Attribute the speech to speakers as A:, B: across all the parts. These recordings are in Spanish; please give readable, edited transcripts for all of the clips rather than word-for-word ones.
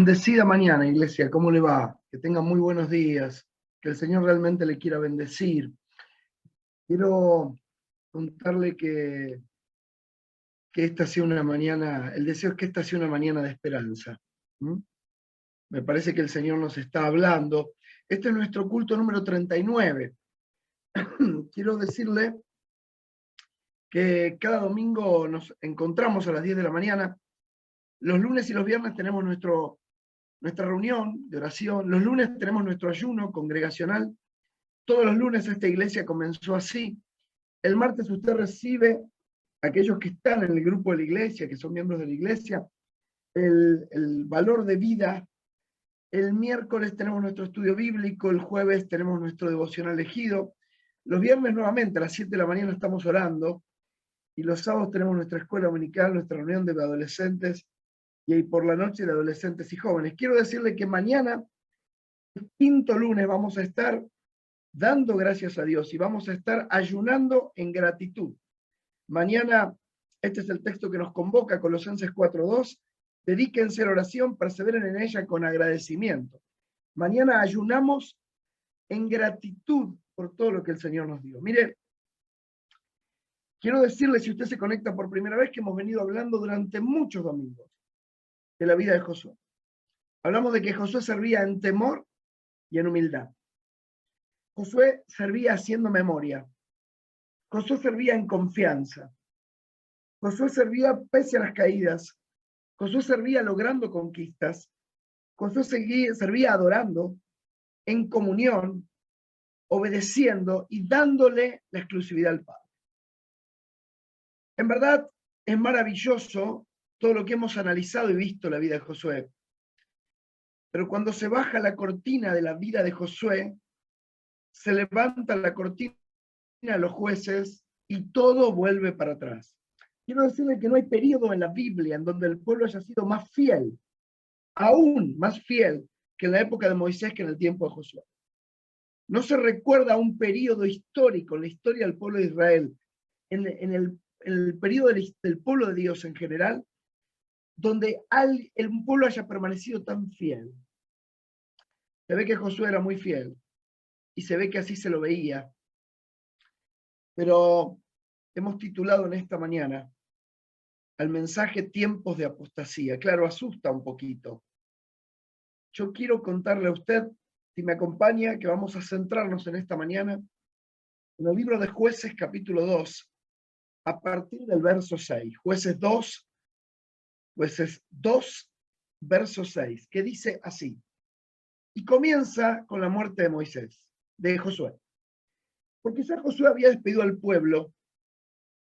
A: Bendecida mañana, iglesia, ¿cómo le va? Que tenga muy buenos días, que el Señor realmente le quiera bendecir. Quiero contarle que esta sea una mañana, el deseo es que esta sea una mañana de esperanza. ¿Mm? Me parece que el Señor nos está hablando. Este es nuestro culto número 39. Quiero decirle que cada domingo nos encontramos a las 10 de la mañana. Los lunes y los viernes tenemos nuestra reunión de oración. Los lunes tenemos nuestro ayuno congregacional. Todos los lunes esta iglesia comenzó así. El martes usted recibe, aquellos que están en el grupo de la iglesia, que son miembros de la iglesia, el valor de vida. El miércoles tenemos nuestro estudio bíblico, el jueves tenemos nuestro devocional elegido. Los viernes nuevamente a las 7 de la mañana estamos orando. Y los sábados tenemos nuestra escuela dominical, nuestra reunión de adolescentes, y ahí por la noche de adolescentes y jóvenes. Quiero decirle que mañana, el quinto lunes, vamos a estar dando gracias a Dios y vamos a estar ayunando en gratitud. Mañana, este es el texto que nos convoca, Colosenses 4:2, dedíquense a la oración, perseveren en ella con agradecimiento. Mañana ayunamos en gratitud por todo lo que el Señor nos dio. Mire, quiero decirle, si usted se conecta por primera vez, que hemos venido hablando durante muchos domingos de la vida de Josué. Hablamos de que Josué servía en temor y en humildad. Josué servía haciendo memoria. Josué servía en confianza. Josué servía pese a las caídas. Josué servía logrando conquistas. Josué servía adorando, en comunión, obedeciendo y dándole la exclusividad al Padre. En verdad, es maravilloso todo lo que hemos analizado y visto en la vida de Josué. Pero cuando se baja la cortina de la vida de Josué, se levanta la cortina de los jueces y todo vuelve para atrás. Quiero decirle que no hay periodo en la Biblia en donde el pueblo haya sido más fiel, aún más fiel que en la época de Moisés que en el tiempo de Josué. No se recuerda un periodo histórico en la historia del pueblo de Israel, en el periodo del pueblo de Dios en general, donde el pueblo haya permanecido tan fiel. Se ve que Josué era muy fiel y se ve que así se lo veía. Pero hemos titulado en esta mañana al mensaje Tiempos de Apostasía. Claro, asusta un poquito. Yo quiero contarle a usted, si me acompaña, que vamos a centrarnos en esta mañana en el libro de Jueces, capítulo 2, a partir del verso 6. Jueces 2, verso 6, que dice así. Y comienza con la muerte de Moisés, de Josué. Porque ya Josué había despedido al pueblo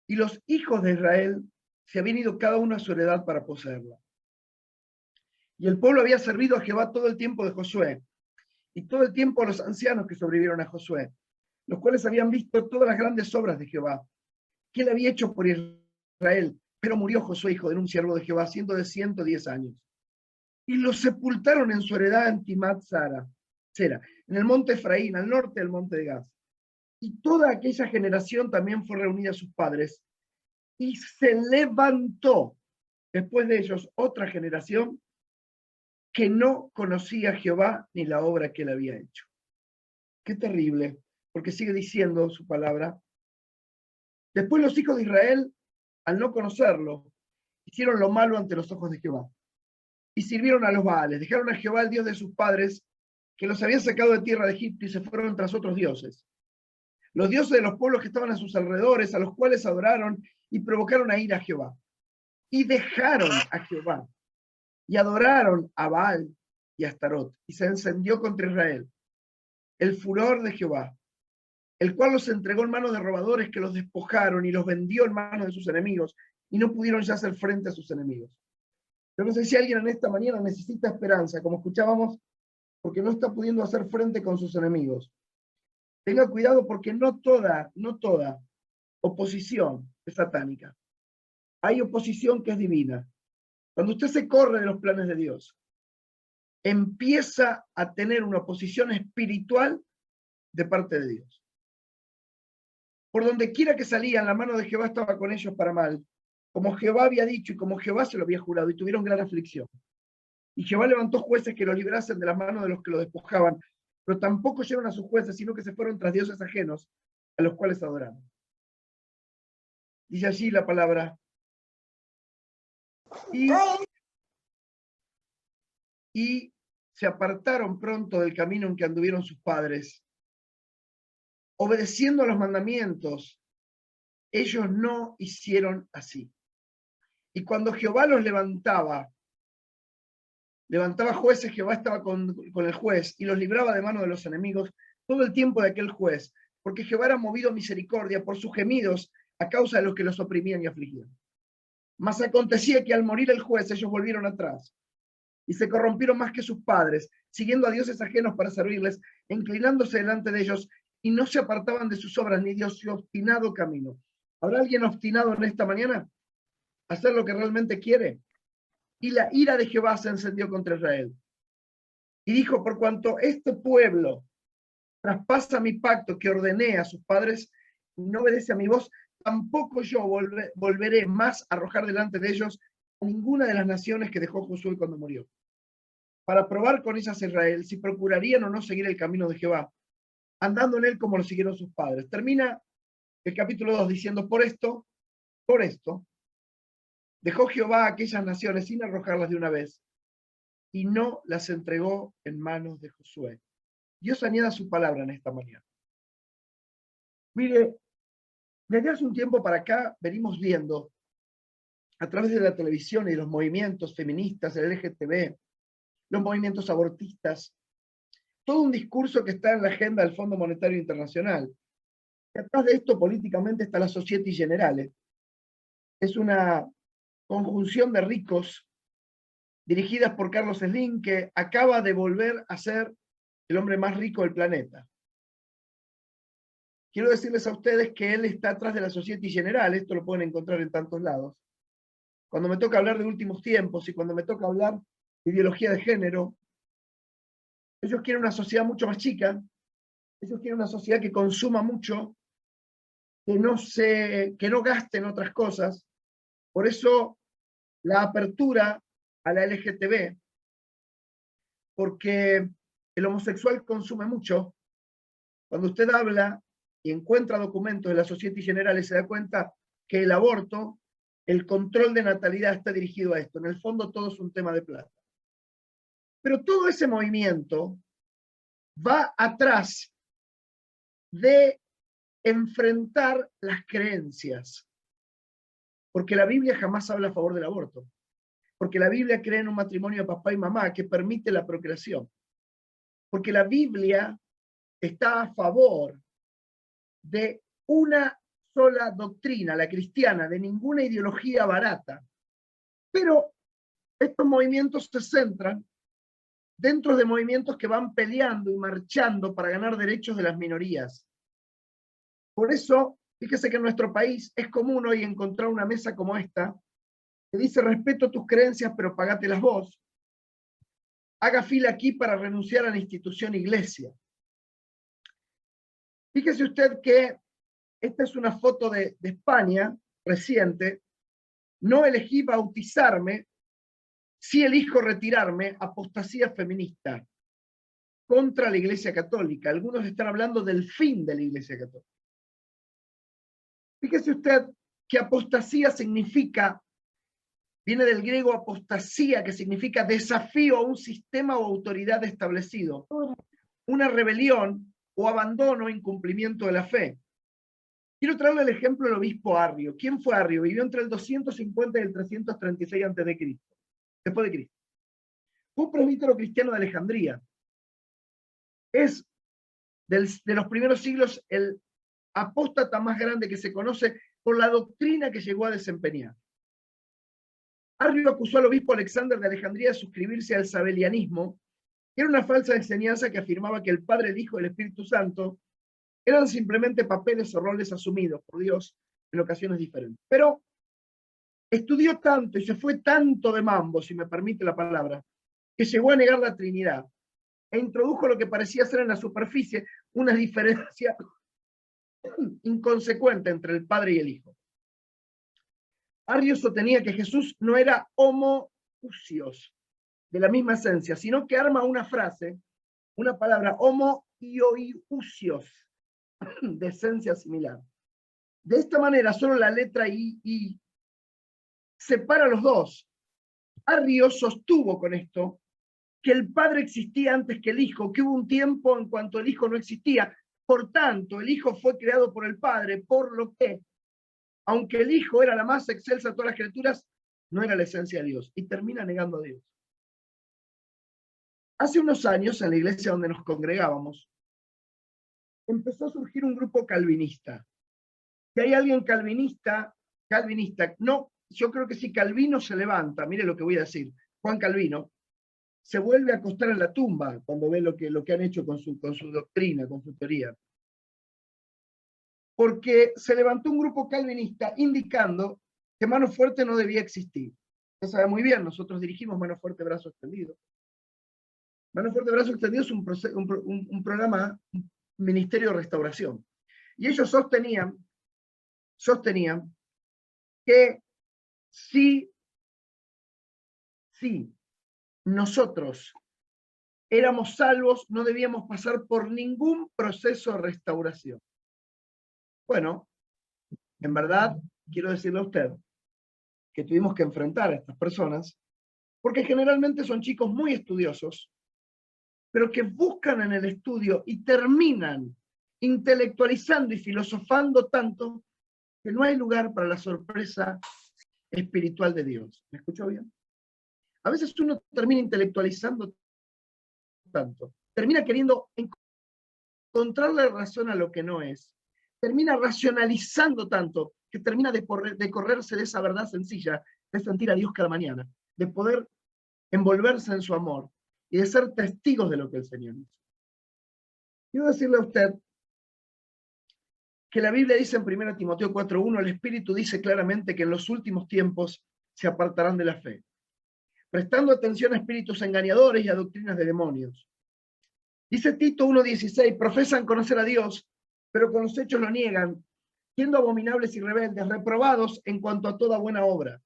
A: y los hijos de Israel se habían ido cada uno a su heredad para poseerla. Y el pueblo había servido a Jehová todo el tiempo de Josué y todo el tiempo a los ancianos que sobrevivieron a Josué, los cuales habían visto todas las grandes obras de Jehová, que él había hecho por Israel. Pero murió Josué, hijo de un siervo de Jehová, siendo de 110 años. Y lo sepultaron en su heredad en Timat-Sera, en el monte Efraín, al norte del monte de Gaz. Y toda aquella generación también fue reunida a sus padres, y se levantó después de ellos otra generación que no conocía a Jehová ni la obra que él había hecho. Qué terrible, porque sigue diciendo su palabra. Después los hijos de Israel, al no conocerlo, hicieron lo malo ante los ojos de Jehová y sirvieron a los Baales. Dejaron a Jehová, el Dios de sus padres, que los había sacado de tierra de Egipto, y se fueron tras otros dioses. Los dioses de los pueblos que estaban a sus alrededores, a los cuales adoraron y provocaron a ir a Jehová. Y dejaron a Jehová y adoraron a Baal y a Astarot, y se encendió contra Israel el furor de Jehová, el cual los entregó en manos de robadores que los despojaron y los vendió en manos de sus enemigos, y no pudieron ya hacer frente a sus enemigos. Yo no sé si alguien en esta mañana necesita esperanza, como escuchábamos, porque no está pudiendo hacer frente con sus enemigos. Tenga cuidado, porque no toda oposición es satánica. Hay oposición que es divina. Cuando usted se corre de los planes de Dios, empieza a tener una oposición espiritual de parte de Dios. Por donde quiera que salían, la mano de Jehová estaba con ellos para mal, como Jehová había dicho y como Jehová se lo había jurado, y tuvieron gran aflicción. Y Jehová levantó jueces que los librasen de las manos de los que los despojaban, pero tampoco llegaron a sus jueces, sino que se fueron tras dioses ajenos, a los cuales adoraron. Dice allí la palabra. Y se apartaron pronto del camino en que anduvieron sus padres, obedeciendo a los mandamientos. Ellos no hicieron así. Y cuando Jehová los levantaba jueces, Jehová estaba con el juez y los libraba de mano de los enemigos todo el tiempo de aquel juez, porque Jehová era movido a misericordia por sus gemidos a causa de los que los oprimían y afligían. Mas acontecía que al morir el juez, ellos volvieron atrás y se corrompieron más que sus padres, siguiendo a dioses ajenos para servirles, inclinándose delante de ellos, y no se apartaban de sus obras ni de su obstinado camino. ¿Habrá alguien obstinado en esta mañana? ¿Hacer lo que realmente quiere? Y la ira de Jehová se encendió contra Israel. Y dijo, por cuanto este pueblo traspasa mi pacto que ordené a sus padres, y no obedece a mi voz, tampoco yo volveré más a arrojar delante de ellos a ninguna de las naciones que dejó Josué cuando murió, para probar con ellas a Israel si procurarían o no seguir el camino de Jehová, andando en él como lo siguieron sus padres. Termina el capítulo 2 diciendo, por esto, dejó Jehová a aquellas naciones sin arrojarlas de una vez, y no las entregó en manos de Josué. Dios añada su palabra en esta mañana. Mire, desde hace un tiempo para acá venimos viendo a través de la televisión y los movimientos feministas, el LGTB, los movimientos abortistas, todo un discurso que está en la agenda del Fondo Monetario Internacional. Y atrás de esto políticamente está la Society Generale. Es una conjunción de ricos dirigidas por Carlos Slim, que acaba de volver a ser el hombre más rico del planeta. Quiero decirles a ustedes que él está atrás de la Society Generale, esto lo pueden encontrar en tantos lados. Cuando me toca hablar de últimos tiempos y cuando me toca hablar de ideología de género, ellos quieren una sociedad mucho más chica, ellos quieren una sociedad que consuma mucho, que no gaste en otras cosas. Por eso la apertura a la LGTB, porque el homosexual consume mucho. Cuando usted habla y encuentra documentos de la Society Generale, se da cuenta que el aborto, el control de natalidad está dirigido a esto. En el fondo todo es un tema de plata. Pero todo ese movimiento va atrás de enfrentar las creencias. Porque la Biblia jamás habla a favor del aborto. Porque la Biblia cree en un matrimonio de papá y mamá que permite la procreación. Porque la Biblia está a favor de una sola doctrina, la cristiana, de ninguna ideología barata. Pero estos movimientos se centran dentro de movimientos que van peleando y marchando para ganar derechos de las minorías. Por eso, fíjese que en nuestro país es común hoy encontrar una mesa como esta, que dice, respeto tus creencias, pero pagatelas vos. Haga fila aquí para renunciar a la institución iglesia. Fíjese usted que esta es una foto de España reciente. No elegí bautizarme, sí elijo retirarme, apostasía feminista contra la Iglesia Católica. Algunos están hablando del fin de la Iglesia Católica. Fíjese usted que apostasía significa, viene del griego apostasía, que significa desafío a un sistema o autoridad establecido, una rebelión o abandono o incumplimiento de la fe. Quiero traerle el ejemplo del obispo Arrio. ¿Quién fue Arrio? Vivió entre el 250 y el 336 a.C., después de Cristo. Fue un presbítero cristiano de Alejandría. Es de los primeros siglos el apóstata más grande que se conoce por la doctrina que llegó a desempeñar. Arrio acusó al obispo Alexander de Alejandría de suscribirse al sabelianismo, que era una falsa enseñanza que afirmaba que el Padre, el Hijo y el Espíritu Santo eran simplemente papeles o roles asumidos por Dios en ocasiones diferentes. Pero estudió tanto y se fue tanto de mambo, si me permite la palabra, que llegó a negar la Trinidad e introdujo lo que parecía ser en la superficie una diferencia inconsecuente entre el Padre y el Hijo. Arrio sostenía que Jesús no era homoousios, de la misma esencia, sino que arma una frase, una palabra, homoiousios, de esencia similar. De esta manera, solo la letra I separa los dos. Arrios sostuvo con esto que el Padre existía antes que el Hijo, que hubo un tiempo en cuanto el Hijo no existía. Por tanto, el Hijo fue creado por el Padre, por lo que, aunque el Hijo era la más excelsa de todas las criaturas, no era la esencia de Dios. Y termina negando a Dios. Hace unos años, en la iglesia donde nos congregábamos, empezó a surgir un grupo calvinista. Si hay alguien calvinista, no, yo creo que si Calvino se levanta, mire lo que voy a decir, Juan Calvino, se vuelve a acostar en la tumba cuando ve lo que han hecho con su doctrina, con su teoría. Porque se levantó un grupo calvinista indicando que Mano Fuerte no debía existir. Usted sabe muy bien, nosotros dirigimos Mano Fuerte Brazo Extendido. Mano Fuerte Brazo Extendido es un programa, un ministerio de restauración. Y ellos sostenían que si nosotros éramos salvos, no debíamos pasar por ningún proceso de restauración. Bueno, en verdad, quiero decirle a usted que tuvimos que enfrentar a estas personas, porque generalmente son chicos muy estudiosos, pero que buscan en el estudio y terminan intelectualizando y filosofando tanto que no hay lugar para la sorpresa espiritual de Dios. ¿Me escuchó bien? A veces uno termina intelectualizando tanto, termina queriendo encontrarle razón a lo que no es, termina racionalizando tanto que termina de correrse de esa verdad sencilla, de sentir a Dios cada mañana, de poder envolverse en su amor y de ser testigos de lo que el Señor hizo. Quiero decirle a usted que la Biblia dice en 1 Timoteo 4:1, el Espíritu dice claramente que en los últimos tiempos se apartarán de la fe, prestando atención a espíritus engañadores y a doctrinas de demonios. Dice Tito 1:16, profesan conocer a Dios, pero con los hechos lo niegan, siendo abominables y rebeldes, reprobados en cuanto a toda buena obra.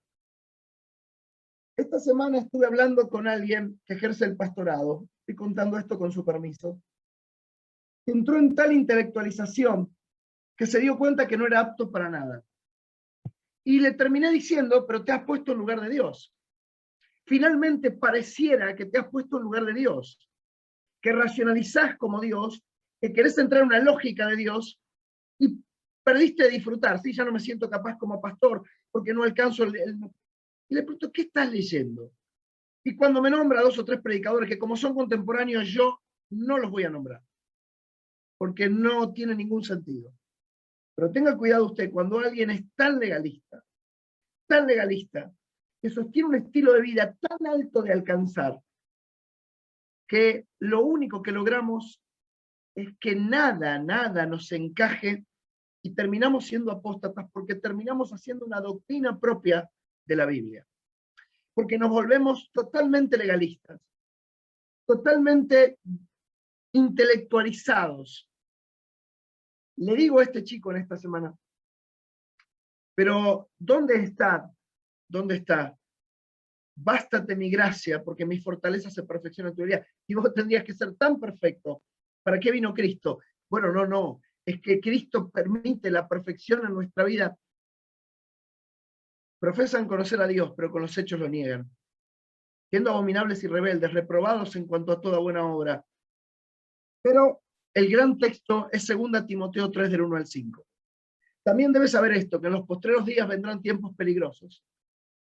A: Esta semana estuve hablando con alguien que ejerce el pastorado, estoy contando esto con su permiso, que entró en tal intelectualización que se dio cuenta que no era apto para nada. Y le terminé diciendo, pero te has puesto en lugar de Dios. Finalmente pareciera que te has puesto en lugar de Dios, que racionalizás como Dios, que querés entrar en una lógica de Dios y perdiste de disfrutar. Sí, ya no me siento capaz como pastor porque no alcanzo Y le pregunto, ¿qué estás leyendo? Y cuando me nombra 2 o 3 predicadores que como son contemporáneos, yo no los voy a nombrar, porque no tiene ningún sentido. Pero tenga cuidado usted, cuando alguien es tan legalista, que sostiene un estilo de vida tan alto de alcanzar, que lo único que logramos es que nada nos encaje y terminamos siendo apóstatas porque terminamos haciendo una doctrina propia de la Biblia. Porque nos volvemos totalmente legalistas, totalmente intelectualizados. Le digo a este chico en esta semana, pero ¿dónde está? ¿Dónde está? Bástate mi gracia, porque mi fortaleza se perfecciona en tu vida. Y vos tendrías que ser tan perfecto. ¿Para qué vino Cristo? Bueno, no. Es que Cristo permite la perfección en nuestra vida. Profesan conocer a Dios, pero con los hechos lo niegan. Siendo abominables y rebeldes, reprobados en cuanto a toda buena obra. Pero el gran texto es 2 Timoteo 3, del 1 al 5. También debes saber esto, que en los postreros días vendrán tiempos peligrosos,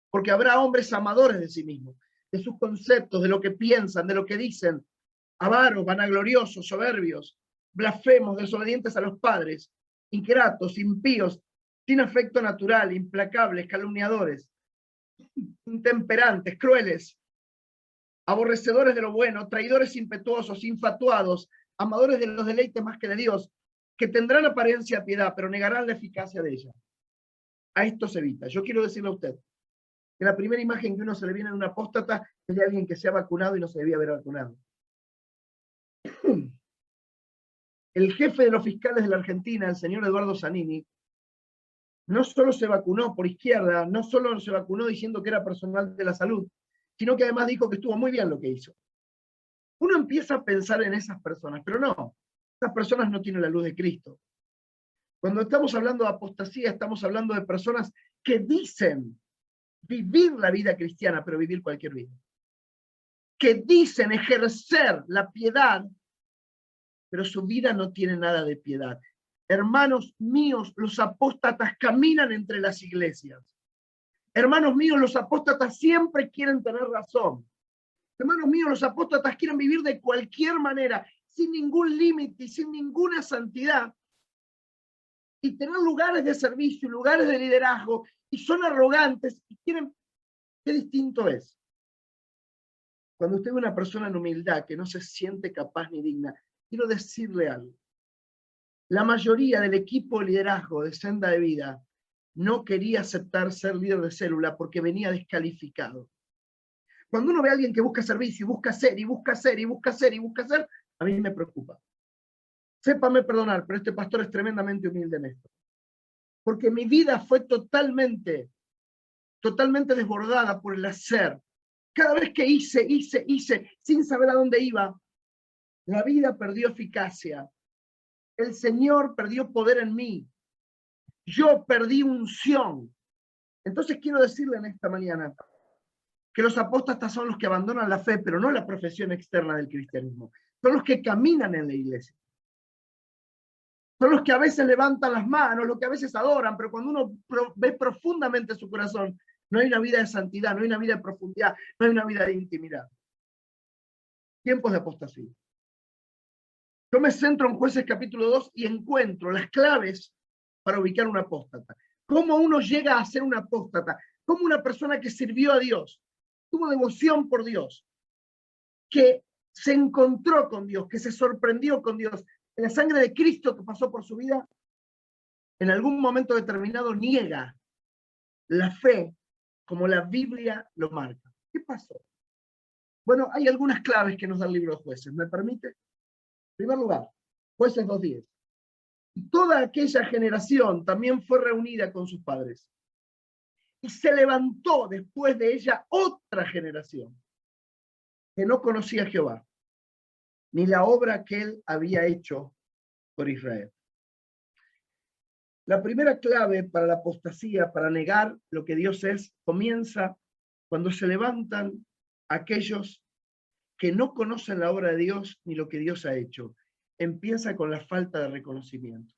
A: porque habrá hombres amadores de sí mismos, de sus conceptos, de lo que piensan, de lo que dicen, avaros, vanagloriosos, soberbios, blasfemos, desobedientes a los padres, ingratos, impíos, sin afecto natural, implacables, calumniadores, intemperantes, crueles, aborrecedores de lo bueno, traidores impetuosos, infatuados, amadores de los deleites más que de Dios, que tendrán apariencia de piedad, pero negarán la eficacia de ella. A esto se evita. Yo quiero decirle a usted que la primera imagen que uno se le viene de un apóstata es de alguien que se ha vacunado y no se debía haber vacunado. El jefe de los fiscales de la Argentina, el señor Eduardo Zanini, no solo se vacunó por izquierda, no solo se vacunó diciendo que era personal de la salud, sino que además dijo que estuvo muy bien lo que hizo. Uno empieza a pensar en esas personas, pero no, esas personas no tienen la luz de Cristo. Cuando estamos hablando de apostasía, estamos hablando de personas que dicen vivir la vida cristiana, pero vivir cualquier vida. Que dicen ejercer la piedad, pero su vida no tiene nada de piedad. Hermanos míos, los apóstatas caminan entre las iglesias. Hermanos míos, los apóstatas siempre quieren tener razón. Hermanos míos, los apóstatas quieren vivir de cualquier manera, sin ningún límite y sin ninguna santidad, y tener lugares de servicio, lugares de liderazgo, y son arrogantes y quieren. ¿Qué distinto es? Cuando usted ve una persona en humildad que no se siente capaz ni digna, quiero decirle algo. La mayoría del equipo de liderazgo de Senda de Vida no quería aceptar ser líder de célula porque venía descalificado. Cuando uno ve a alguien que busca servicio, y busca hacer, y busca hacer, y busca hacer, y busca hacer, a mí me preocupa. Sépame perdonar, pero este pastor es tremendamente humilde en esto. Porque mi vida fue totalmente desbordada por el hacer. Cada vez que hice, sin saber a dónde iba, la vida perdió eficacia. El Señor perdió poder en mí. Yo perdí unción. Entonces quiero decirle en esta mañana que los apóstatas son los que abandonan la fe, pero no la profesión externa del cristianismo. Son los que caminan en la iglesia. Son los que a veces levantan las manos, los que a veces adoran, pero cuando uno ve profundamente su corazón, no hay una vida de santidad, no hay una vida de profundidad, no hay una vida de intimidad. Tiempos de apostasía. Yo me centro en Jueces capítulo 2 y encuentro las claves para ubicar un apóstata. ¿Cómo uno llega a ser un apóstata? ¿Cómo una persona que sirvió a Dios, tuvo devoción por Dios, que se encontró con Dios, que se sorprendió con Dios, en la sangre de Cristo que pasó por su vida, en algún momento determinado niega la fe como la Biblia lo marca? ¿Qué pasó? Bueno, hay algunas claves que nos da el libro de Jueces. ¿Me permite? En primer lugar, Jueces 2:10. Y toda aquella generación también fue reunida con sus padres. Y se levantó después de ella otra generación que no conocía a Jehová, ni la obra que él había hecho por Israel. La primera clave para la apostasía, para negar lo que Dios es, comienza cuando se levantan aquellos que no conocen la obra de Dios ni lo que Dios ha hecho. Empieza con la falta de reconocimiento.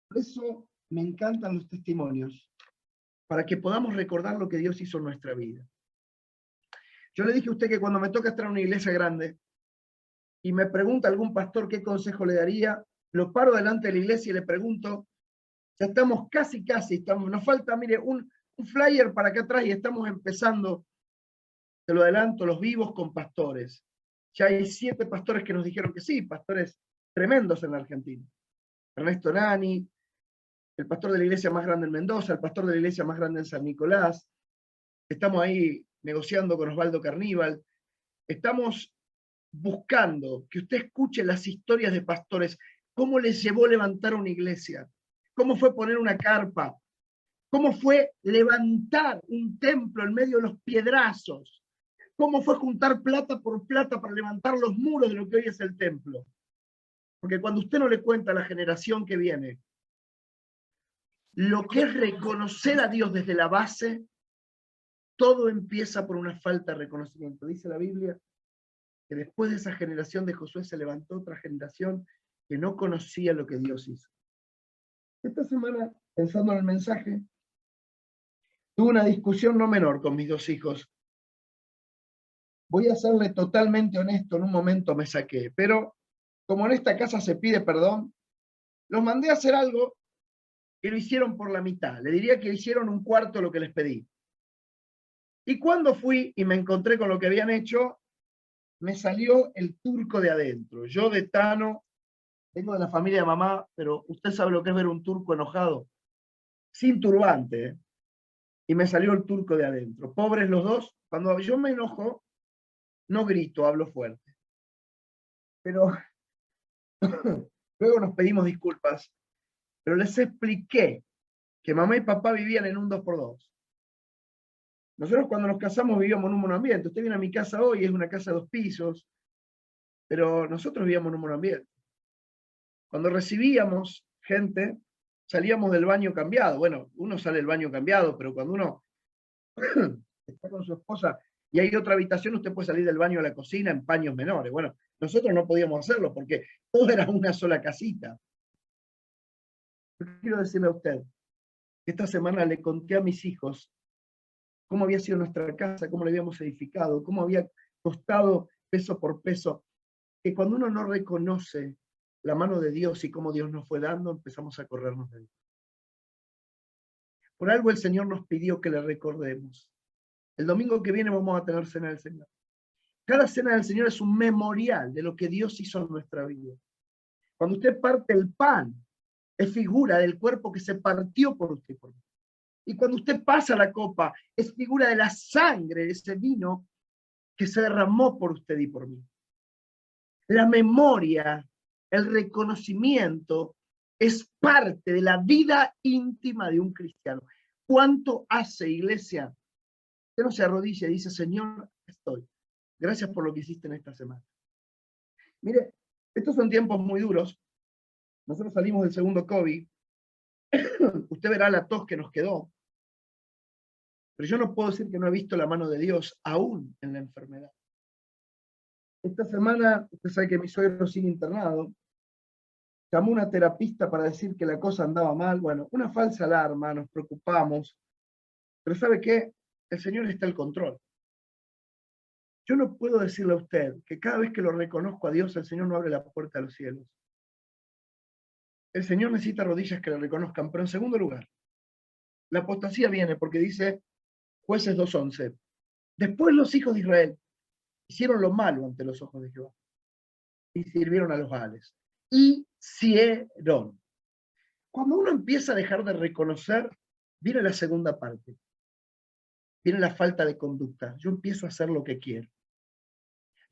A: Por eso me encantan los testimonios, para que podamos recordar lo que Dios hizo en nuestra vida. Yo le dije a usted que cuando me toca estar en una iglesia grande y me pregunta algún pastor qué consejo le daría, lo paro delante de la iglesia y le pregunto, ya estamos casi, nos falta, mire, un flyer para acá atrás y estamos empezando, te lo adelanto, los vivos con pastores. Ya hay 7 pastores que nos dijeron que sí, pastores tremendos en la Argentina. Ernesto Nani, el pastor de la iglesia más grande en Mendoza, el pastor de la iglesia más grande en San Nicolás. Estamos ahí negociando con Osvaldo Carníbal. Estamos buscando que usted escuche las historias de pastores, cómo les llevó levantar una iglesia, cómo fue poner una carpa, cómo fue levantar un templo en medio de los piedrazos, cómo fue juntar plata por plata para levantar los muros de lo que hoy es el templo. Porque cuando usted no le cuenta a la generación que viene lo que es reconocer a Dios desde la base, todo empieza por una falta de reconocimiento. Dice la Biblia que después de esa generación de Josué se levantó otra generación que no conocía lo que Dios hizo. Esta semana, pensando en el mensaje, tuve una discusión no menor con mis 2 hijos. Voy a serle totalmente honesto, en un momento me saqué, pero como en esta casa se pide perdón, los mandé a hacer algo que lo hicieron por la mitad. Le diría que hicieron 1/4 de lo que les pedí. Y cuando fui y me encontré con lo que habían hecho, me salió el turco de adentro. Yo de Tano, vengo de la familia de mamá, pero usted sabe lo que es ver un turco enojado, sin turbante, ¿eh? Y me salió el turco de adentro. Pobres los dos, cuando yo me enojo, no grito, hablo fuerte. Pero luego nos pedimos disculpas, pero les expliqué que mamá y papá vivían en un 2x2. Nosotros cuando nos casamos vivíamos en un monoambiente. Usted viene a mi casa hoy, es una casa de 2 pisos, pero nosotros vivíamos en un monoambiente. Cuando recibíamos gente, salíamos del baño cambiado. Bueno, uno sale del baño cambiado, pero cuando uno está con su esposa y hay otra habitación, usted puede salir del baño a la cocina en paños menores. Bueno, nosotros no podíamos hacerlo porque todo era una sola casita. Yo quiero decirle a usted, esta semana le conté a mis hijos cómo había sido nuestra casa, cómo la habíamos edificado, cómo había costado peso por peso, que cuando uno no reconoce la mano de Dios y cómo Dios nos fue dando, empezamos a corrernos de Dios. Por algo el Señor nos pidió que le recordemos. El domingo que viene vamos a tener cena del Señor. Cada cena del Señor es un memorial de lo que Dios hizo en nuestra vida. Cuando usted parte el pan, es figura del cuerpo que se partió por usted y por mí. Y cuando usted pasa la copa, es figura de la sangre de ese vino que se derramó por usted y por mí. La memoria, el reconocimiento, es parte de la vida íntima de un cristiano. ¿Cuánto hace, iglesia? Usted no se arrodilla y dice, Señor, estoy. Gracias por lo que hiciste en esta semana. Mire, estos son tiempos muy duros. Nosotros salimos del segundo COVID. Usted verá la tos que nos quedó. Pero yo no puedo decir que no he visto la mano de Dios aún en la enfermedad. Esta semana, usted sabe que mi suegro sigue internado. Llamó una terapista para decir que la cosa andaba mal. Bueno, una falsa alarma, nos preocupamos. Pero ¿sabe qué? El Señor está al control. Yo no puedo decirle a usted que cada vez que lo reconozco a Dios, el Señor no abre la puerta a los cielos. El Señor necesita rodillas que le reconozcan. Pero en segundo lugar, la apostasía viene porque dice Jueces 2:11. Después los hijos de Israel hicieron lo malo ante los ojos de Jehová y sirvieron a los Baales. Hicieron. Cuando uno empieza a dejar de reconocer, viene la segunda parte. Viene la falta de conducta. Yo empiezo a hacer lo que quiero.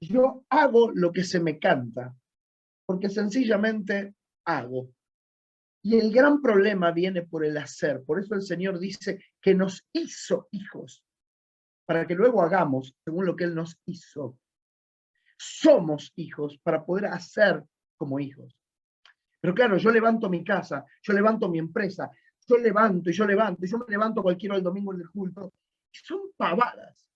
A: Yo hago lo que se me canta, porque sencillamente hago. Y el gran problema viene por el hacer. Por eso el Señor dice que nos hizo hijos, para que luego hagamos según lo que Él nos hizo. Somos hijos para poder hacer como hijos. Pero claro, yo levanto mi casa, yo levanto mi empresa, yo levanto y yo levanto, y yo me levanto cualquier hora el domingo en el culto, y son pavadas.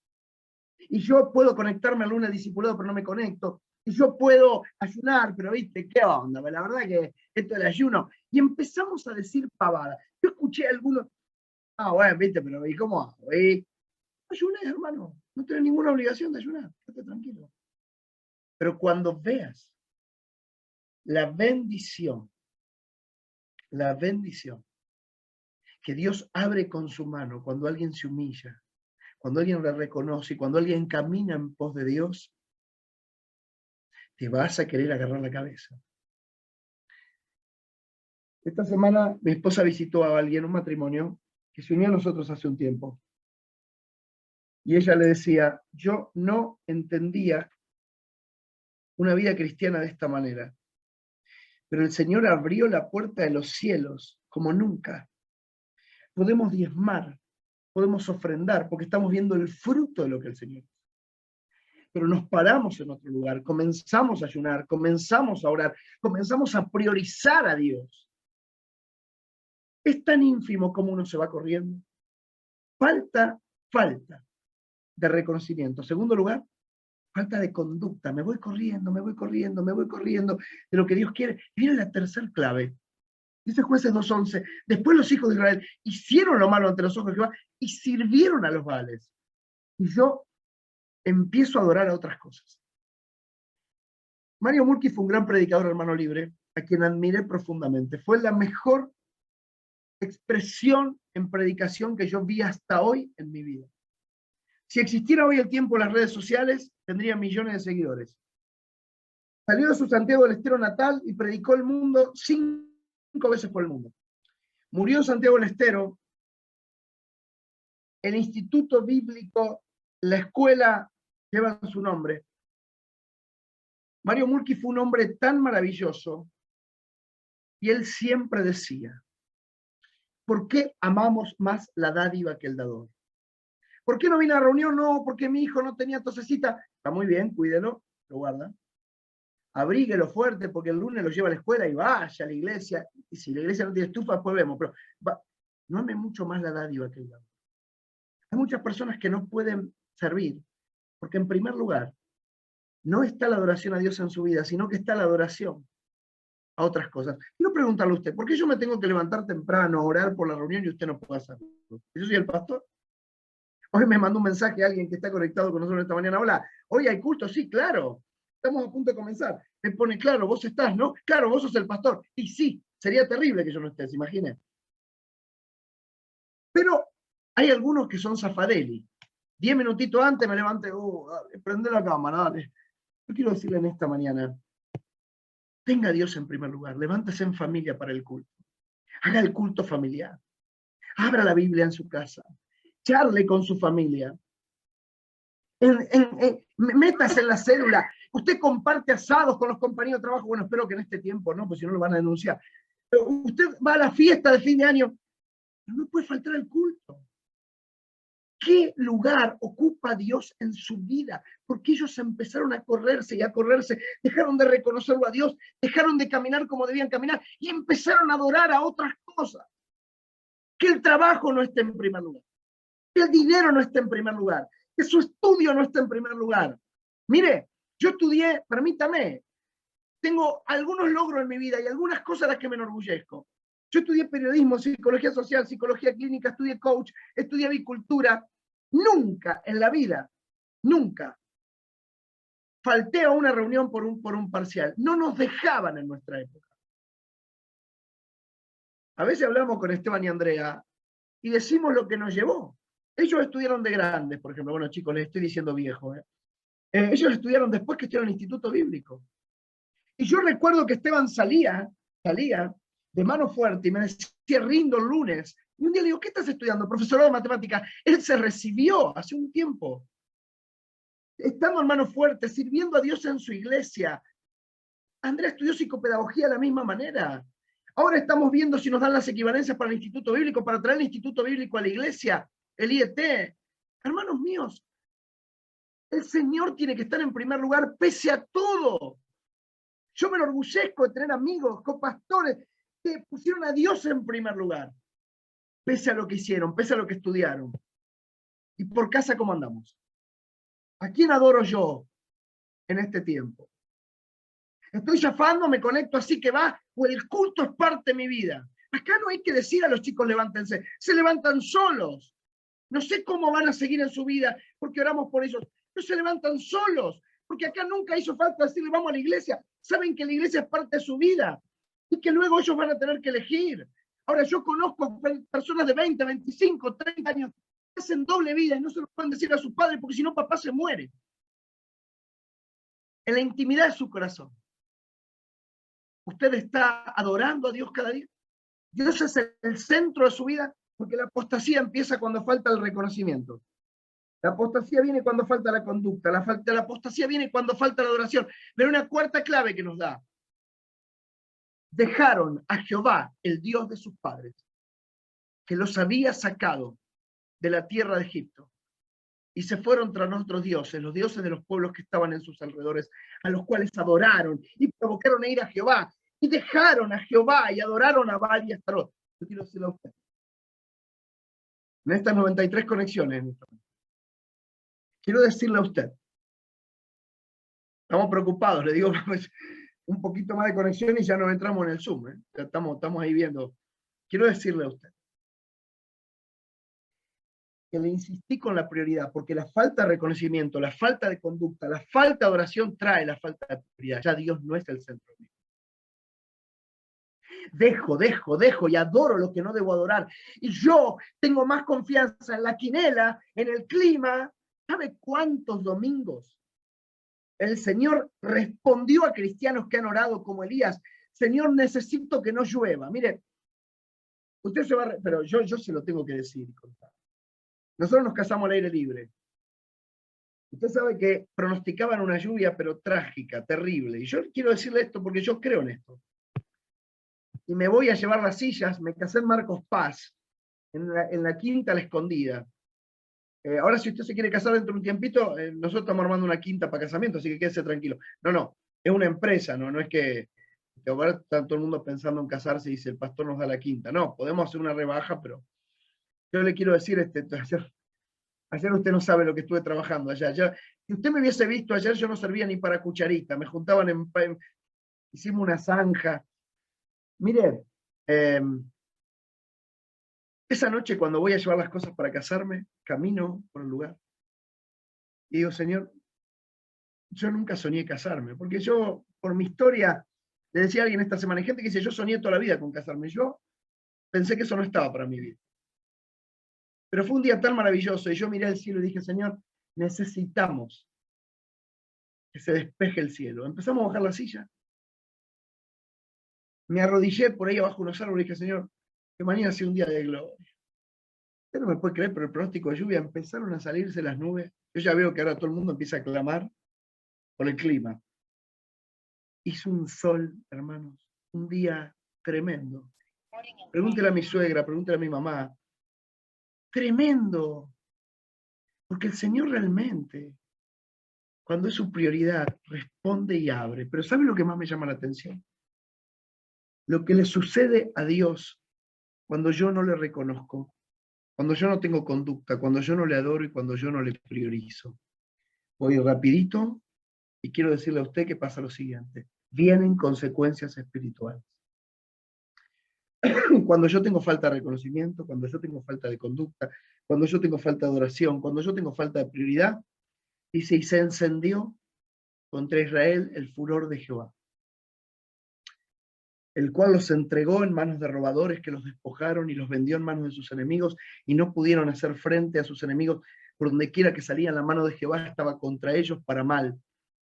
A: Y yo puedo conectarme al lunes discipulado, pero no me conecto. Y yo puedo ayunar, pero viste, ¿qué onda? La verdad que esto del ayuno. Y empezamos a decir pavadas. Yo escuché a algunos, bueno, viste, pero ¿y cómo hago? Ayuné, hermano. No tenés ninguna obligación de ayunar. Quédate tranquilo. Pero cuando veas la bendición que Dios abre con su mano cuando alguien se humilla, cuando alguien le reconoce y cuando alguien camina en pos de Dios, te vas a querer agarrar la cabeza. Esta semana mi esposa visitó a alguien, un matrimonio, que se unió a nosotros hace un tiempo. Y ella le decía, yo no entendía una vida cristiana de esta manera, pero el Señor abrió la puerta de los cielos como nunca. Podemos diezmar, podemos ofrendar, porque estamos viendo el fruto de lo que el Señor hizo. Pero nos paramos en otro lugar, comenzamos a ayunar, comenzamos a orar, comenzamos a priorizar a Dios. Es tan ínfimo como uno se va corriendo. Falta de reconocimiento. Segundo lugar, falta de conducta. Me voy corriendo de lo que Dios quiere. Y viene la tercera clave. Dice Jueces 2:11. Después los hijos de Israel hicieron lo malo ante los ojos de Jehová y sirvieron a los Baales. Y yo empiezo a adorar a otras cosas. Mario Mulkey fue un gran predicador, hermano libre, a quien admiré profundamente. Fue la mejor expresión en predicación que yo vi hasta hoy en mi vida. Si existiera hoy el tiempo en las redes sociales, tendría millones de seguidores. Salió de su Santiago del Estero natal y predicó el mundo 5 veces por el mundo. Murió en Santiago del Estero. El Instituto Bíblico, la escuela llevan su nombre. Mario Mulkey fue un hombre tan maravilloso y él siempre decía, ¿por qué amamos más la dádiva que el dador? ¿Por qué no vine a la reunión? No, porque mi hijo no tenía tosecita. Está muy bien, cuídelo, lo guarda. Abríguelo fuerte porque el lunes lo lleva a la escuela y vaya a la iglesia. Y si la iglesia no tiene estufa, después vemos. Pero no ame mucho más la dádiva que el don. Hay muchas personas que no pueden servir porque en primer lugar no está la adoración a Dios en su vida, sino que está la adoración a otras cosas. Quiero preguntarle a usted, ¿por qué yo me tengo que levantar temprano, orar por la reunión y usted no puede hacerlo? ¿Yo soy el pastor? Hoy me mandó un mensaje a alguien que está conectado con nosotros esta mañana. Hola, hoy hay culto, sí, claro. Estamos a punto de comenzar. Me pone, claro, vos estás, ¿no? Claro, vos sos el pastor. Y sí, sería terrible que yo no esté, ¿se imagina? Pero hay algunos que son zafadeli. 10 minutitos antes me levanté, prende la cámara, dale. Yo quiero decirle en esta mañana, tenga a Dios en primer lugar, levántese en familia para el culto. Haga el culto familiar. Abra la Biblia en su casa. Charle con su familia. Métase en la célula. Usted comparte asados con los compañeros de trabajo. Bueno, espero que en este tiempo no, pues si no lo van a denunciar. Pero usted va a la fiesta de fin de año. No puede faltar el culto. ¿Qué lugar ocupa Dios en su vida? Porque ellos empezaron a correrse y a correrse, dejaron de reconocerlo a Dios, dejaron de caminar como debían caminar y empezaron a adorar a otras cosas. Que el trabajo no esté en primer lugar, que el dinero no esté en primer lugar, que su estudio no esté en primer lugar. Mire, yo estudié, permítame, tengo algunos logros en mi vida y algunas cosas a las que me enorgullezco. Yo estudié periodismo, psicología social, psicología clínica, estudié coach, estudié avicultura. Nunca en la vida, nunca falté a una reunión por un parcial. No nos dejaban en nuestra época. A veces hablamos con Esteban y Andrea y decimos lo que nos llevó. Ellos estudiaron de grandes, por ejemplo. Bueno, chicos, les estoy diciendo viejo. Ellos estudiaron después que estudiaron en el Instituto Bíblico. Y yo recuerdo que Esteban salía de mano fuerte y me decía, rindo el lunes. Y un día le digo, ¿qué estás estudiando? Profesorado de matemática. Él se recibió hace un tiempo. Estando en mano fuerte, sirviendo a Dios en su iglesia. Andrea estudió psicopedagogía de la misma manera. Ahora estamos viendo si nos dan las equivalencias para el Instituto Bíblico, para traer el Instituto Bíblico a la iglesia, el IET. Hermanos míos, el Señor tiene que estar en primer lugar pese a todo. Yo me enorgullezco de tener amigos, copastores, que pusieron a Dios en primer lugar, pese a lo que hicieron, pese a lo que estudiaron. ¿Y por casa cómo andamos? ¿A quién adoro yo en este tiempo? Estoy chafando, me conecto así que va, o el culto es parte de mi vida. Acá no hay que decir a los chicos levántense, se levantan solos. No sé cómo van a seguir en su vida, porque oramos por ellos. No se levantan solos, porque acá nunca hizo falta decirle vamos a la iglesia. Saben que la iglesia es parte de su vida y que luego ellos van a tener que elegir. Ahora, yo conozco personas de 20, 25, 30 años que hacen doble vida y no se lo pueden decir a sus padres porque si no papá se muere. En la intimidad de su corazón. ¿Usted está adorando a Dios cada día? ¿Dios es el centro de su vida? Porque la apostasía empieza cuando falta el reconocimiento. La apostasía viene cuando falta la conducta. La apostasía viene cuando falta la adoración. Pero una cuarta clave que nos da. Dejaron a Jehová, el Dios de sus padres, que los había sacado de la tierra de Egipto, y se fueron tras otros dioses, los dioses de los pueblos que estaban en sus alrededores, a los cuales adoraron y provocaron a ir a Jehová, y dejaron a Jehová y adoraron a Baal y a Astarot. Yo quiero decirle a usted, en estas 93 conexiones, quiero decirle a usted, estamos preocupados, le digo, un poquito más de conexión y ya nos entramos en el Zoom, ya estamos ahí viendo. Quiero decirle a usted que le insistí con la prioridad, porque la falta de reconocimiento, la falta de conducta, la falta de oración trae la falta de prioridad. Ya Dios no es el centro. Dejo y adoro lo que no debo adorar. Y yo tengo más confianza en la quinela, en el clima. ¿Sabe cuántos domingos el Señor respondió a cristianos que han orado como Elías? Señor, necesito que no llueva. Mire, usted se va, pero yo se lo tengo que decir. Nosotros nos casamos al aire libre. Usted sabe que pronosticaban una lluvia, pero trágica, terrible. Y yo quiero decirle esto porque yo creo en esto. Y me voy a llevar las sillas, me casé en Marcos Paz, en la Quinta La Escondida. Ahora si usted se quiere casar dentro de un tiempito, nosotros estamos armando una quinta para casamiento, así que quédese tranquilo. No, no, es una empresa, no es que ahora está todo el mundo pensando en casarse y si el pastor nos da la quinta. No, podemos hacer una rebaja, pero yo le quiero decir, ayer usted no sabe lo que estuve trabajando allá. Si usted me hubiese visto ayer, yo no servía ni para cucharita, me juntaban hicimos una zanja. Mire, esa noche cuando voy a llevar las cosas para casarme, camino por el lugar y digo, Señor, yo nunca soñé casarme, porque yo, por mi historia, le decía a alguien esta semana, hay gente que dice, yo soñé toda la vida con casarme, yo pensé que eso no estaba para mi vida. Pero fue un día tan maravilloso y yo miré al cielo y dije, Señor, necesitamos que se despeje el cielo. Empezamos a bajar la silla. Me arrodillé por ahí abajo unos árboles y dije, Señor, que mañana sea un día de gloria. Usted no me puede creer, pero el pronóstico de lluvia empezaron a salirse las nubes. Yo ya veo que ahora todo el mundo empieza a clamar por el clima. Hizo un sol, hermanos, un día tremendo. Pregúntele a mi suegra, pregúntele a mi mamá. Tremendo. Porque el Señor realmente, cuando es su prioridad, responde y abre. Pero ¿sabe lo que más me llama la atención? Lo que le sucede a Dios cuando yo no le reconozco, cuando yo no tengo conducta, cuando yo no le adoro y cuando yo no le priorizo. Voy rapidito y quiero decirle a usted que pasa lo siguiente. Vienen consecuencias espirituales. Cuando yo tengo falta de reconocimiento, cuando yo tengo falta de conducta, cuando yo tengo falta de adoración, cuando yo tengo falta de prioridad, dice, y se encendió contra Israel el furor de Jehová, el cual los entregó en manos de robadores que los despojaron y los vendió en manos de sus enemigos y no pudieron hacer frente a sus enemigos. Por donde quiera que salían, la mano de Jehová estaba contra ellos para mal,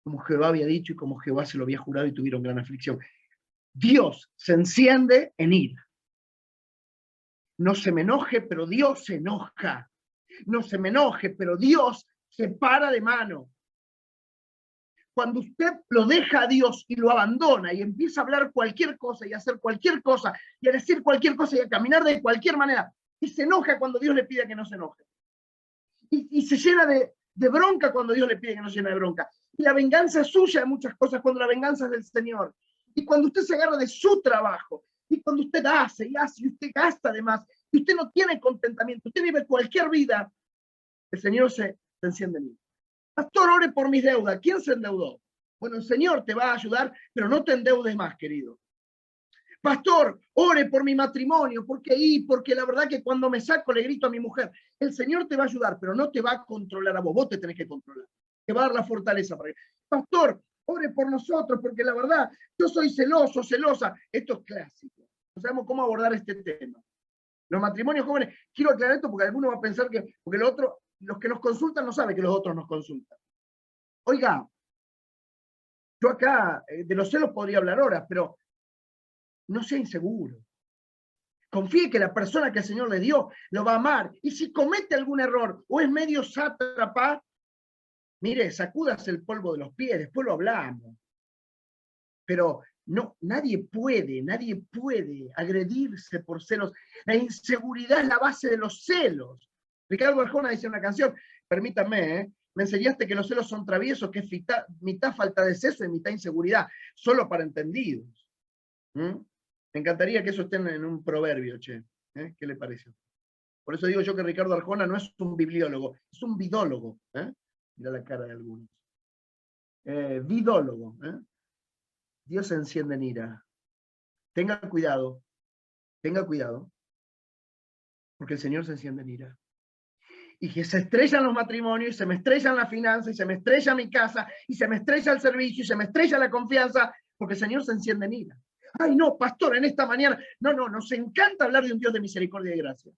A: como Jehová había dicho y como Jehová se lo había jurado, y tuvieron gran aflicción. Dios se enciende en ira. No se me enoje, pero Dios se enoja. No se me enoje, pero Dios se para de mano. Cuando usted lo deja a Dios y lo abandona y empieza a hablar cualquier cosa y a hacer cualquier cosa y a decir cualquier cosa y a caminar de cualquier manera, y se enoja cuando Dios le pide que no se enoje. Y se llena de bronca cuando Dios le pide que no se llene de bronca. Y la venganza es suya de muchas cosas cuando la venganza es del Señor. Y cuando usted se agarra de su trabajo, y cuando usted hace y hace y usted gasta además, y usted no tiene contentamiento, usted vive cualquier vida, el Señor se enciende en mí. Pastor, ore por mis deudas. ¿Quién se endeudó? Bueno, el Señor te va a ayudar, pero no te endeudes más, querido. Pastor, ore por mi matrimonio, porque la verdad que cuando me saco le grito a mi mujer. El Señor te va a ayudar, pero no te va a controlar a vos, vos te tenés que controlar. Te va a dar la fortaleza para que. Pastor, ore por nosotros, porque la verdad, yo soy celoso, celosa. Esto es clásico. No sabemos cómo abordar este tema. Los matrimonios jóvenes, quiero aclarar esto porque alguno va a pensar que, porque los que nos consultan no saben que los otros nos consultan. Oiga, yo acá de los celos podría hablar horas, pero no sea inseguro. Confíe que la persona que el Señor le dio lo va a amar. Y si comete algún error o es medio sátrapa, mire, sacúdase el polvo de los pies, después lo hablamos. Pero no, nadie puede agredirse por celos. La inseguridad es la base de los celos. Ricardo Arjona dice en una canción, permítanme, me enseñaste que los celos son traviesos, que es mitad falta de seso y mitad inseguridad, solo para entendidos. Me encantaría que eso esté en un proverbio, che. ¿Qué le parece? Por eso digo yo que Ricardo Arjona no es un bibliólogo, es un vidólogo. Mira la cara de algunos. Vidólogo. Dios se enciende en ira. Tenga cuidado, porque el Señor se enciende en ira. Y que se estrellan los matrimonios, y se me estrellan las finanzas, y se me estrella mi casa, y se me estrella el servicio, y se me estrella la confianza, porque el Señor se enciende en ira. Ay, no, pastor, en esta mañana, no, nos encanta hablar de un Dios de misericordia y gracia,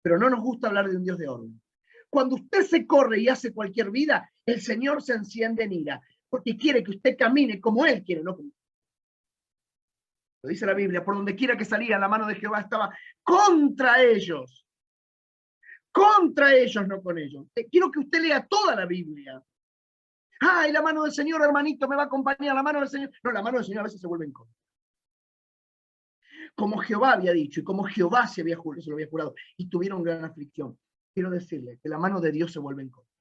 A: pero no nos gusta hablar de un Dios de orden. Cuando usted se corre y hace cualquier vida, el Señor se enciende en ira, porque quiere que usted camine como Él quiere, no como usted. Lo dice la Biblia, por donde quiera que salía, la mano de Jehová estaba contra ellos, no con ellos. Quiero que usted lea toda la Biblia. Ay, la mano del Señor, hermanito, me va a acompañar, la mano del Señor. No, la mano del Señor a veces se vuelve en contra. Como Jehová había dicho y como Jehová se lo había jurado, y tuvieron gran aflicción. quiero decirle que la mano de Dios se vuelve en contra.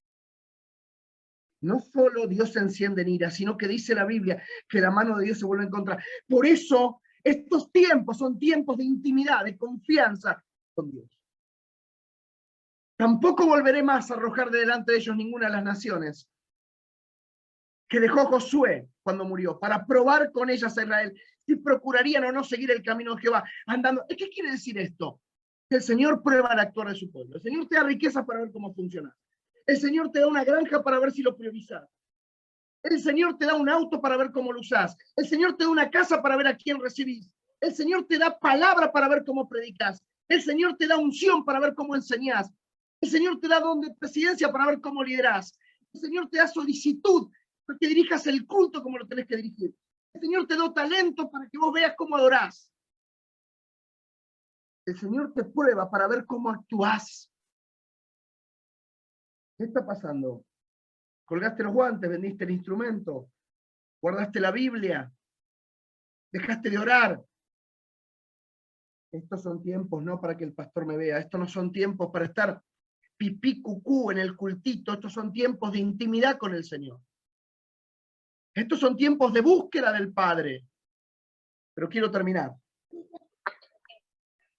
A: No solo Dios se enciende en ira, sino que dice la Biblia que la mano de Dios se vuelve en contra. Por eso estos tiempos son tiempos de intimidad, de confianza con Dios. Tampoco volveré más a arrojar de delante de ellos ninguna de las naciones que dejó Josué cuando murió, para probar con ellas a Israel si procurarían o no seguir el camino de Jehová, andando. ¿Qué quiere decir esto? Que el Señor prueba el actuar de su pueblo. El Señor te da riqueza para ver cómo funciona. El Señor te da una granja para ver si lo priorizas. El Señor te da un auto para ver cómo lo usás. El Señor te da una casa para ver a quién recibís. El Señor te da palabra para ver cómo predicas. El Señor te da unción para ver cómo enseñás. El Señor te da don de presidencia para ver cómo liderás. El Señor te da solicitud para que dirijas el culto como lo tenés que dirigir. El Señor te da talento para que vos veas cómo adorás. El Señor te prueba para ver cómo actuás. ¿Qué está pasando? Colgaste los guantes, vendiste el instrumento, guardaste la Biblia, dejaste de orar. Estos son tiempos no para que el pastor me vea, estos no son tiempos para estar pipí cucú en el cultito, estos son tiempos de intimidad con el Señor. Estos son tiempos de búsqueda del Padre. Pero quiero terminar.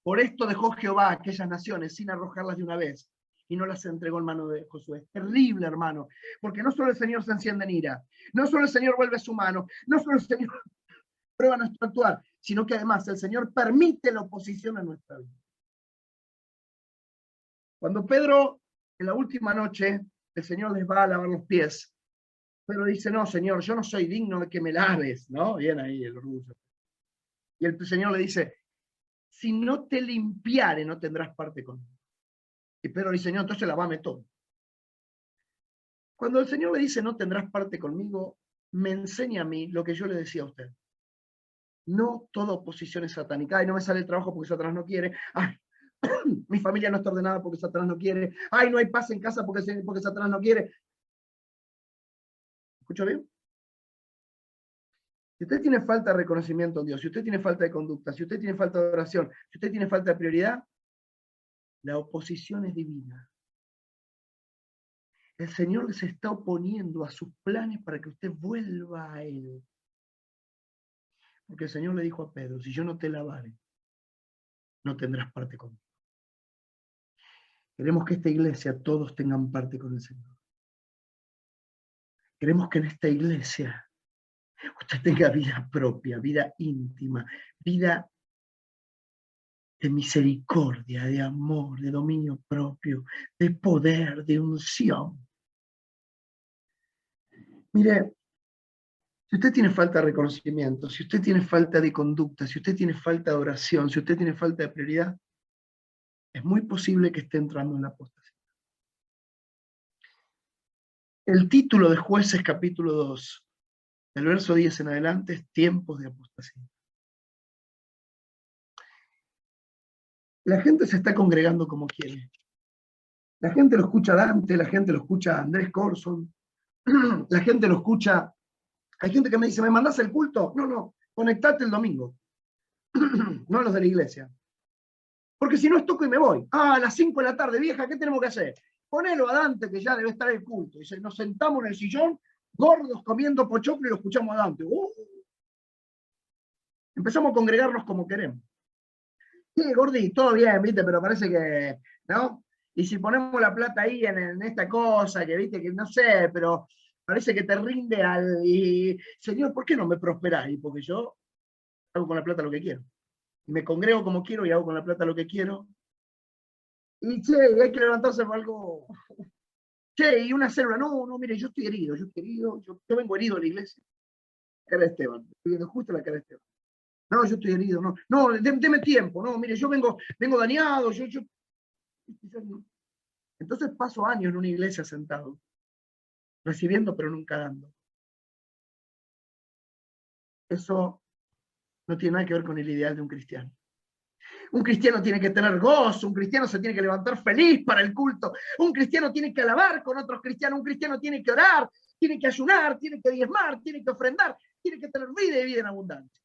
A: Por esto dejó Jehová a aquellas naciones sin arrojarlas de una vez, y no las entregó en mano de Josué. Es terrible, hermano, porque no solo el Señor se enciende en ira, no solo el Señor vuelve su mano, no solo el Señor prueba nuestro actuar, sino que además el Señor permite la oposición en nuestra vida. Cuando Pedro, en la última noche, el Señor les va a lavar los pies, Pedro dice, no, Señor, yo no soy digno de que me laves, ¿no? Bien ahí el orgullo. Y el Señor le dice, si no te limpiare, no tendrás parte conmigo. Y Pedro dice, no, entonces lavame todo. Cuando el Señor le dice, no tendrás parte conmigo, me enseña a mí lo que yo le decía a usted. No toda oposición es satánica. Ay, no me sale el trabajo porque Satanás no quiere. Ay, mi familia no está ordenada porque Satanás no quiere. Ay, no hay paz en casa porque Satanás no quiere. ¿Escucho bien? Si usted tiene falta de reconocimiento en Dios, si usted tiene falta de conducta, si usted tiene falta de oración, si usted tiene falta de prioridad, la oposición es divina. El Señor se está oponiendo a sus planes para que usted vuelva a Él. Porque el Señor le dijo a Pedro, si yo no te lavare, no tendrás parte conmigo. Queremos que esta iglesia todos tengan parte con el Señor. Queremos que en esta iglesia usted tenga vida propia, vida íntima, vida de misericordia, de amor, de dominio propio, de poder, de unción. Mire, si usted tiene falta de reconocimiento, si usted tiene falta de conducta, si usted tiene falta de oración, si usted tiene falta de prioridad, es muy posible que esté entrando en la apostasía. El título de Jueces capítulo 2, del verso 10 en adelante, es Tiempos de apostasía. La gente se está congregando como quiere. La gente lo escucha a Dante, la gente lo escucha a Andrés Corson, la gente lo escucha. Hay gente que me dice, ¿me mandás el culto? No, conectate el domingo. No a los de la iglesia. Porque si no es toco y me voy. A las 5 de la tarde, vieja, ¿qué tenemos que hacer? Ponelo a Dante, que ya debe estar el culto. Y nos sentamos en el sillón, gordos, comiendo pochoclo y lo escuchamos a Dante. Empezamos a congregarnos como queremos. Sí, Gordi, todo bien, ¿viste? Pero parece que, ¿no? Y si ponemos la plata ahí en esta cosa, que viste, que no sé, pero parece que te rinde y, Señor, ¿por qué no me prosperáis? Porque yo hago con la plata lo que quiero. Y me congrego como quiero y hago con la plata lo que quiero. Y che, hay que levantarse por algo. Che, y una célula, no, mire, yo estoy herido, yo vengo herido a la iglesia. Cara de Esteban, estoy viendo justo la cara de Esteban. No, yo estoy herido, no, deme tiempo, no, mire, yo vengo dañado, Entonces paso años en una iglesia sentado, recibiendo pero nunca dando. Eso no tiene nada que ver con el ideal de un cristiano. Un cristiano tiene que tener gozo, un cristiano se tiene que levantar feliz para el culto, un cristiano tiene que alabar con otros cristianos, un cristiano tiene que orar, tiene que ayunar, tiene que diezmar, tiene que ofrendar, tiene que tener vida y vida en abundancia.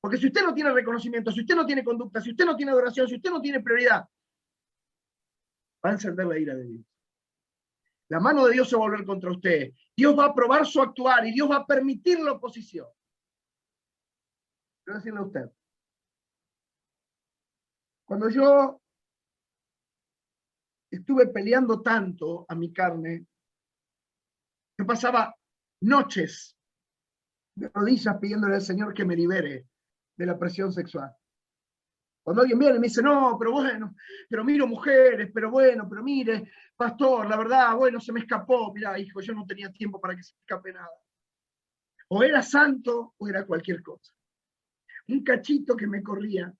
A: Porque si usted no tiene reconocimiento, si usted no tiene conducta, si usted no tiene adoración, si usted no tiene prioridad, va a encender la ira de Dios. La mano de Dios se va a volver contra usted. Dios va a probar su actuar y Dios va a permitir la oposición. Quiero decirle a usted, cuando yo estuve peleando tanto a mi carne, yo pasaba noches de rodillas pidiéndole al Señor que me libere de la presión sexual. Cuando alguien viene y me dice, no, pero bueno, pero miro mujeres, pero bueno, pero mire, pastor, la verdad, bueno, se me escapó. Mirá, hijo, yo no tenía tiempo para que se me escape nada. O era santo o era cualquier cosa. Un cachito que me corría.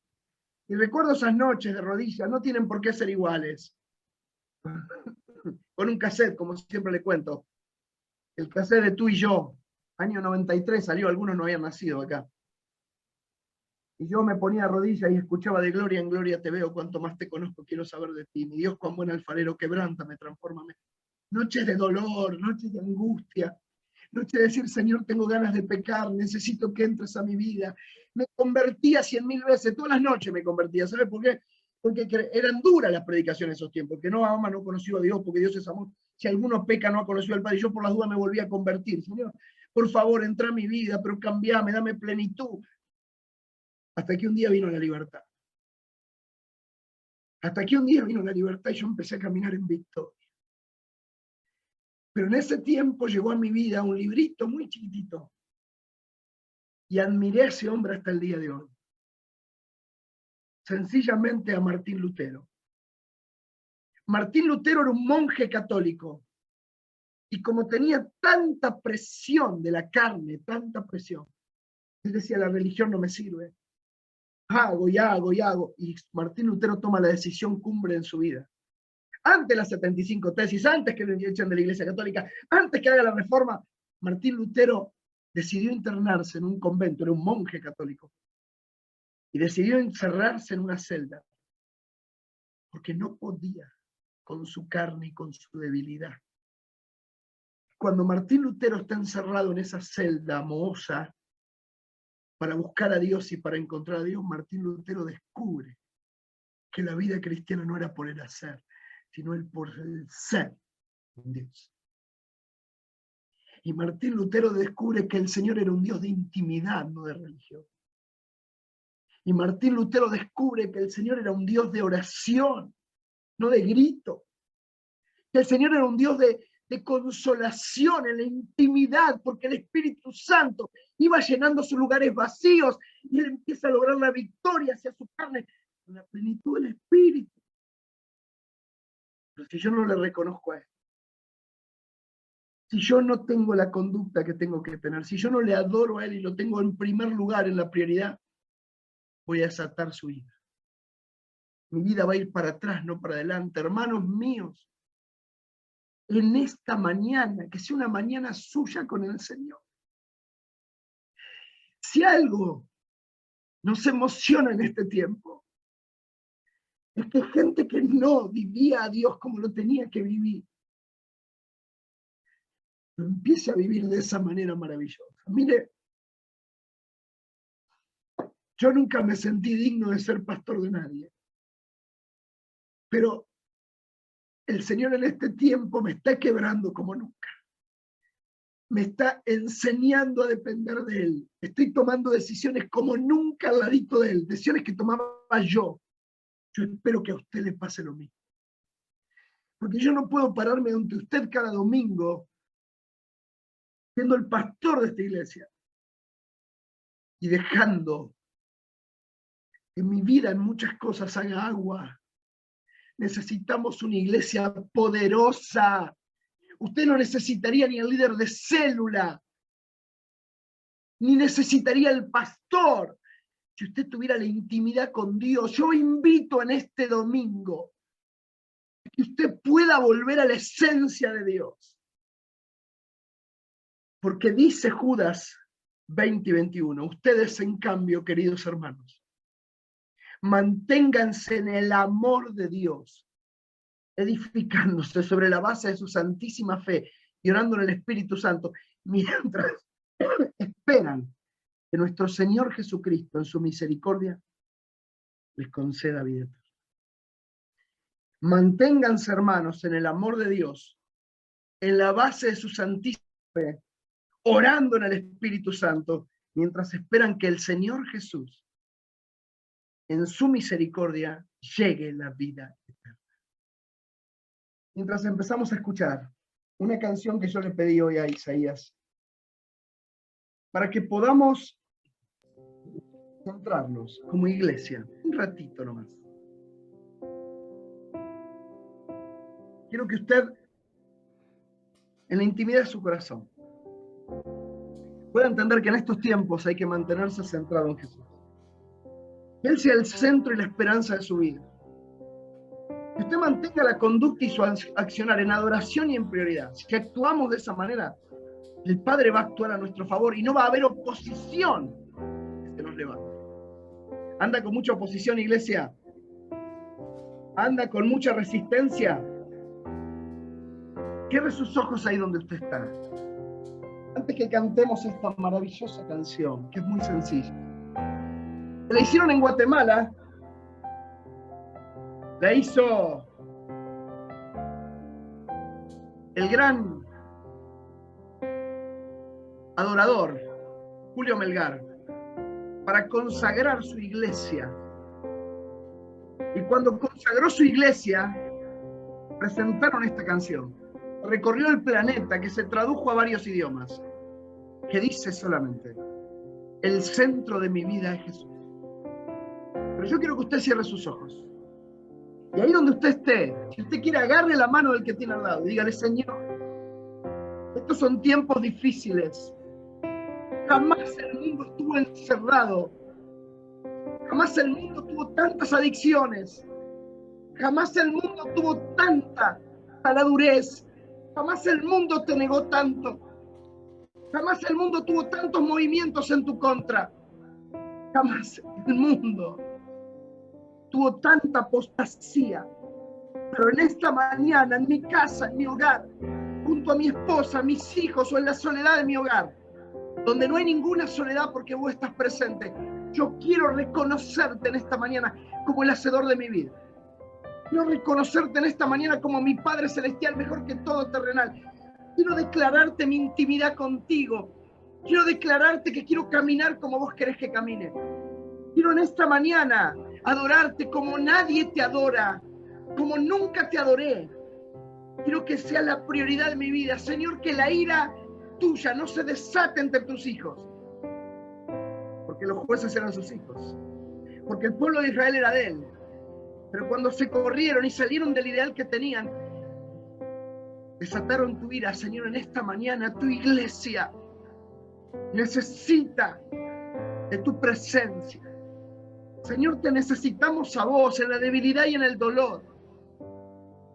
A: Y recuerdo esas noches de rodillas, no tienen por qué ser iguales. Con un cassette, como siempre le cuento. El cassette de Tú y Yo, año 93, salió, algunos no habían nacido acá. Y yo me ponía a rodillas y escuchaba de gloria en gloria te veo, cuanto más te conozco quiero saber de ti. Mi Dios, cuán buen alfarero, quebrántame, transfórmame. Noches de dolor, noches de angustia, noches de decir, Señor, tengo ganas de pecar, necesito que entres a mi vida. Me convertía 100.000 veces, todas las noches me convertía. ¿Sabes por qué? Porque eran duras las predicaciones esos tiempos, que no, ama no conoció a Dios, porque Dios es amor. Si alguno peca, no ha conocido al Padre. Y yo por las dudas me volví a convertir. Señor, por favor, entra a mi vida, pero cambiame, dame plenitud. Hasta que un día vino la libertad. Hasta que un día vino la libertad y yo empecé a caminar en victoria. Pero en ese tiempo llegó a mi vida un librito muy chiquitito. Y admiré a ese hombre hasta el día de hoy. Sencillamente a Martín Lutero. Martín Lutero era un monje católico. Y como tenía tanta presión de la carne, tanta presión, él decía, la religión no me sirve. Hago y hago y hago. Y Martín Lutero toma la decisión cumbre en su vida. Antes de las 75 tesis, antes que lo echen de la Iglesia Católica, antes que haga la reforma, Martín Lutero decidió internarse en un convento, era un monje católico, y decidió encerrarse en una celda, porque no podía con su carne y con su debilidad. Cuando Martín Lutero está encerrado en esa celda mohosa para buscar a Dios y para encontrar a Dios, Martín Lutero descubre que la vida cristiana no era por el hacer, sino el por el ser en Dios. Y Martín Lutero descubre que el Señor era un Dios de intimidad, no de religión. Y Martín Lutero descubre que el Señor era un Dios de oración, no de grito. Que el Señor era un Dios de consolación en la intimidad, porque el Espíritu Santo iba llenando sus lugares vacíos y él empieza a lograr la victoria hacia su carne con la plenitud del Espíritu. Pero si yo no le reconozco a él, si yo no tengo la conducta que tengo que tener, si yo no le adoro a él y lo tengo en primer lugar, en la prioridad, voy a desatar su ira. Mi vida va a ir para atrás, no para adelante. Hermanos míos, en esta mañana, que sea una mañana suya con el Señor. Si algo nos emociona en este tiempo, es que gente que no vivía a Dios como lo tenía que vivir, lo empiece a vivir de esa manera maravillosa. Mire, yo nunca me sentí digno de ser pastor de nadie, pero el Señor en este tiempo me está quebrando como nunca. Me está enseñando a depender de Él. Estoy tomando decisiones como nunca al ladito de Él, decisiones que tomaba yo. Yo espero que a usted le pase lo mismo. Porque yo no puedo pararme ante usted cada domingo siendo el pastor de esta iglesia y dejando que mi vida en muchas cosas haga agua. Necesitamos una iglesia poderosa. Usted no necesitaría ni el líder de célula, ni necesitaría el pastor. Si usted tuviera la intimidad con Dios, yo invito en este domingo a que usted pueda volver a la esencia de Dios. Porque dice Judas 20 y 21, ustedes en cambio, queridos hermanos, manténganse en el amor de Dios, edificándose sobre la base de su santísima fe y orando en el Espíritu Santo, mientras esperan que nuestro Señor Jesucristo, en su misericordia, les conceda vida eterna. Manténganse, hermanos, en el amor de Dios, en la base de su santísima fe, orando en el Espíritu Santo, mientras esperan que el Señor Jesús, en su misericordia, llegue la vida eterna. Mientras empezamos a escuchar una canción que yo le pedí hoy a Isaías, para que podamos centrarnos como iglesia, un ratito nomás. Quiero que usted, en la intimidad de su corazón, pueda entender que en estos tiempos hay que mantenerse centrado en Jesús. Que Él sea el centro y la esperanza de su vida. Que usted mantenga la conducta y su accionar en adoración y en prioridad. Si actuamos de esa manera, el Padre va a actuar a nuestro favor y no va a haber oposición que se nos levante. Anda con mucha oposición, iglesia. Anda con mucha resistencia. Cierre sus ojos ahí donde usted está. Antes que cantemos esta maravillosa canción, que es muy sencilla. La hicieron en Guatemala. La hizo el gran adorador Julio Melgar para consagrar su iglesia. Y cuando consagró su iglesia, presentaron esta canción. Recorrió el planeta, que se tradujo a varios idiomas, que dice solamente: el centro de mi vida es Jesús. Pero yo quiero que usted cierre sus ojos. Y ahí donde usted esté, si usted quiere, agarre la mano del que tiene al lado y dígale: Señor, estos son tiempos difíciles. Jamás el mundo estuvo encerrado. Jamás el mundo tuvo tantas adicciones. Jamás el mundo tuvo tanta taladurez. Jamás el mundo te negó tanto. Jamás el mundo tuvo tantos movimientos en tu contra. Jamás el mundo tuvo tanta apostasía. Pero en esta mañana, en mi casa, en mi hogar, junto a mi esposa, mis hijos o en la soledad de mi hogar, donde no hay ninguna soledad porque vos estás presente, yo quiero reconocerte en esta mañana como el hacedor de mi vida. Quiero reconocerte en esta mañana como mi Padre Celestial, mejor que todo terrenal. Quiero declararte mi intimidad contigo. Quiero declararte que quiero caminar como vos querés que camine. Quiero en esta mañana adorarte como nadie te adora, como nunca te adoré. Quiero que sea la prioridad de mi vida. Señor, que la ira tuya no se desate entre tus hijos. Porque los jueces eran sus hijos. Porque el pueblo de Israel era de él. Pero cuando se corrieron y salieron del ideal que tenían, desataron tu ira. Señor, en esta mañana tu iglesia necesita de tu presencia. Señor, te necesitamos a vos en la debilidad y en el dolor.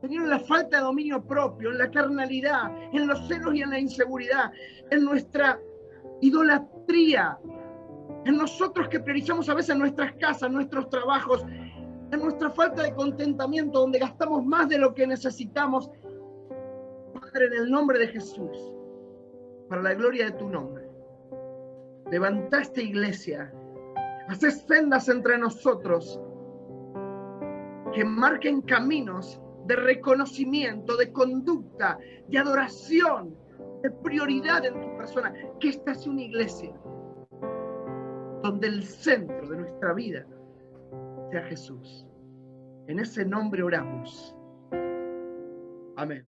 A: Señor, en la falta de dominio propio, en la carnalidad, en los celos y en la inseguridad, en nuestra idolatría, en nosotros que priorizamos a veces nuestras casas, nuestros trabajos, en nuestra falta de contentamiento, donde gastamos más de lo que necesitamos. Padre, en el nombre de Jesús, para la gloria de tu nombre, levanta esta iglesia, haces sendas entre nosotros que marquen caminos de reconocimiento, de conducta, de adoración, de prioridad en tu persona. Que esta sea una iglesia donde el centro de nuestra vida sea Jesús. En ese nombre oramos. Amén.